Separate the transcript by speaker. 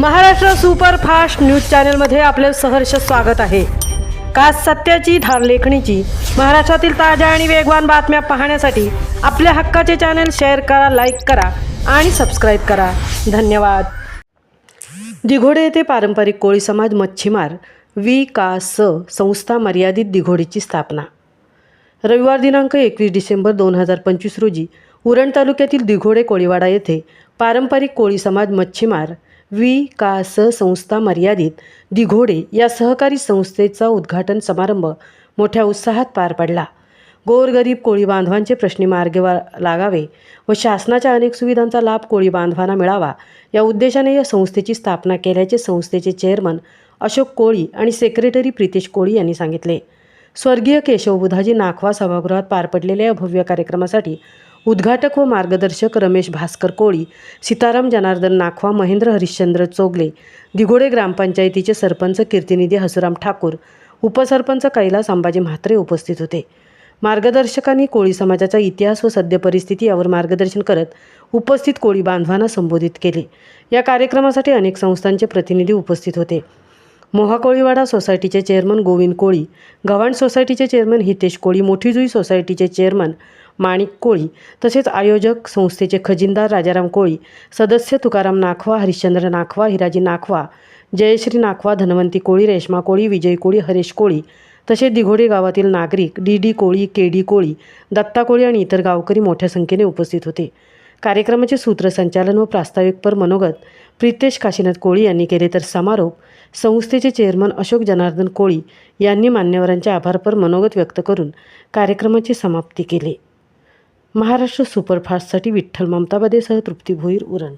Speaker 1: Maharashtra superfast news चॅनलमध्ये आपले सहर्ष स्वागत आहे। खास सत्याची धार लेखणीची महाराष्ट्रातील ताज्या आणि वेगवान बातम्या पाहण्यासाठी आपल्या हक्काचे चॅनल शेअर करा, लाईक करा आणि सबस्क्राइब करा। धन्यवाद। दिघोडे येथे पारंपरिक कोळी समाज मच्छीमार विकास संस्था मर्यादित दिघोडीची स्थापना। रविवार दिनांक 21 डिसेंबर 2025 रोजी उरण तालुक्यातील दिघोडे कोळीवाडा येथे पारंपरिक कोळी समाज मच्छीमार विकास संस्था मर्यादित दिघोडे या सहकारी संस्थेचा उद्घाटन समारंभ मोठ्या उत्साहात पार पडला। गोरगरीब कोळी बांधवांचे प्रश्नी मार्गी लागावे व शासनाच्या अनेक सुविधांचा लाभ कोळी बांधवांना मिळावा या उद्देशाने या संस्थेची स्थापना केल्याचे संस्थेचे चेअरमन अशोक कोळी आणि सेक्रेटरी प्रितेश कोळी यांनी सांगितले। स्वर्गीय केशव बुधाजी नाखवा सभागृहात पार पडलेल्या या भव्य कार्यक्रमासाठी उद्घाटक व मार्गदर्शक रमेश भास्कर कोळी, सीताराम जनार्दन नाखवा, महेंद्र हरिश्चंद्र चोगले, दिघोडे ग्रामपंचायतीचे सरपंच कीर्तिनिधी हसुराम ठाकूर, उपसरपंच कैलास अंबाजी म्हात्रे उपस्थित होते। मार्गदर्शकांनी कोळी समाजाचा इतिहास व सद्य परिस्थिती यावर मार्गदर्शन करत उपस्थित कोळी बांधवांना संबोधित केले। या कार्यक्रमासाठी अनेक संस्थांचे प्रतिनिधी उपस्थित होते। मोहा कोळीवाडा सोसायटीचे चेअरमन गोविंद कोळी, गव्हाण सोसायटीचे चेअरमन हितेश कोळी, मोठीजुई सोसायटीचे चेअरमन माणिक कोळी तसेच आयोजक संस्थेचे खजिनदार राजाराम कोळी, सदस्य तुकाराम नाखवा, हरिश्चंद्र नाखवा, हिराजी नाखवा, जयश्री नाखवा, धनवंती कोळी, रेश्मा कोळी, विजय कोळी, हरेश कोळी तसेच दिघोडे गावातील नागरिक, डी कोळी, केडी कोळी, दत्ता कोळी आणि इतर गावकरी मोठ्या संख्येने उपस्थित होते। कार्यक्रमाचे सूत्रसंचालन व प्रास्ताविकपर मनोगत प्रितेश काशीनाथ कोळी यांनी केले, तर समारोप संस्थेचे चेअरमन अशोक जनार्दन कोळी यांनी मान्यवरांचे आभारपर मनोगत व्यक्त करून कार्यक्रमाची समाप्ती केली। महाराष्ट्र सुपरफास्टसाठी विठ्ठल ममताबदेसह तृप्ती भोईर, उरण।